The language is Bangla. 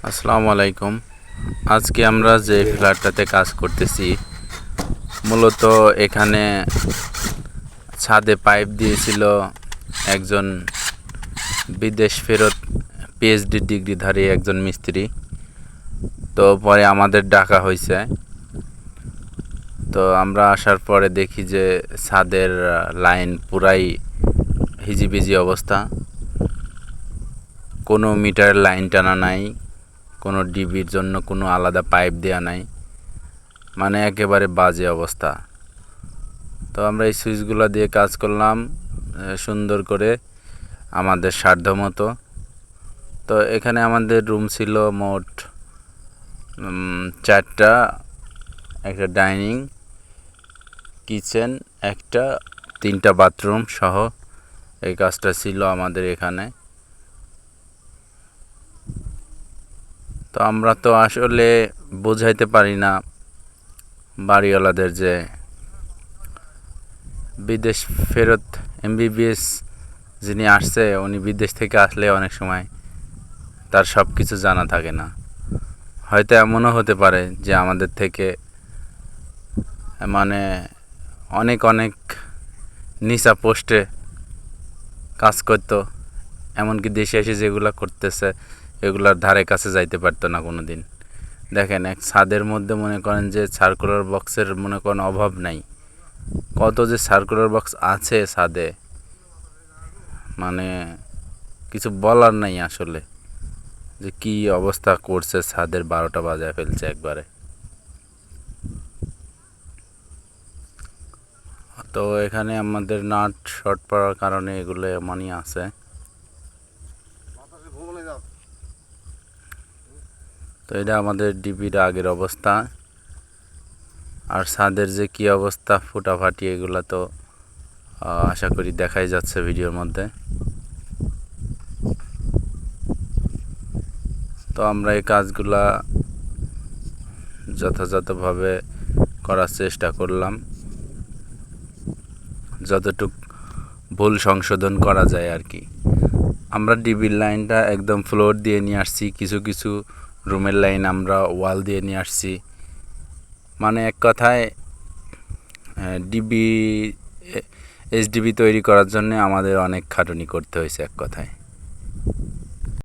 আসসালামু আলাইকুম। আজকে আমরা যে ফ্ল্যাটটাতে কাজ করতেছি, মূলত এখানে ছাদে পাইপ দিয়েছিল একজন বিদেশ ফেরত পিএইচডি ডিগ্রিধারী একজন মিস্ত্রি। তো পরে আমাদের ডাকা হয়েছে। তো আমরা আসার পরে দেখি যে ছাদের লাইন পুরাই হিজিবিজি অবস্থা, কোনো মিটার লাইন টানা নাই, কোনো ডিবির জন্য কোনো আলাদা পাইপ দেওয়া নাই, মানে একেবারে বাজে অবস্থা। তো আমরা এই সুইচগুলো দিয়ে কাজ করলাম সুন্দর করে আমাদের সাধ্য মতো। তো এখানে আমাদের রুম ছিল মোট 4টা, একটা ডাইনিং, কিচেন একটা, 3টা বাথরুম সহ এই কাজটা ছিল আমাদের এখানে। তো আমরা তো আসলে বোঝাইতে পারি না বাড়িওয়ালাদের যে বিদেশ ফেরত এমবিবিএস যিনি আসছে, উনি বিদেশ থেকে আসলে অনেক সময় তার সব কিছু জানা থাকে না। হয়তো এমনও হতে পারে যে আমাদের থেকে মানে অনেক অনেক নিচা পোস্টে কাজ করতো, এমনকি দেশে এসে যেগুলো করতেছে এগুলার ধারে কাছে যাইতে পারতো না কোনো দিন। দেখেন, এক ছাদের মধ্যে মনে করেন যে সার্কুলার বক্সের মনে করেন অভাব নাই, কত যে সার্কুলার বক্স আছে ছাদে, মানে কিছু বলার নাই আসলে যে কি অবস্থা করছে ছাদের, 12টা বাজায় ফেলছে একবারে। তো এখানে আমাদের নাট শর্ট পড়ার কারণে এগুলো এমনই আছে। তো এটা আমাদের ডিবির আগের অবস্থা, আর ছাদের যে কি অবস্থা ফুটাফাটি এগুলো তো আশা করি দেখাই যাচ্ছে ভিডিওর মধ্যে। তো আমরা এই কাজগুলা যথাযথভাবে করার চেষ্টা করলাম, যতটুক ভুল সংশোধন করা যায় আর কি। আমরা ডিবির লাইনটা একদম ফ্লোর দিয়ে নিয়ে আসছি, কিছু কিছু রুমের লাইন আমরা ওয়াল দিয়ে নিয়ে আসছি। মানে এক কথায় ডিবি এইচডিবি তৈরি করার জন্য আমাদের অনেক খাটুনি করতে হয়েছে এক কথায়।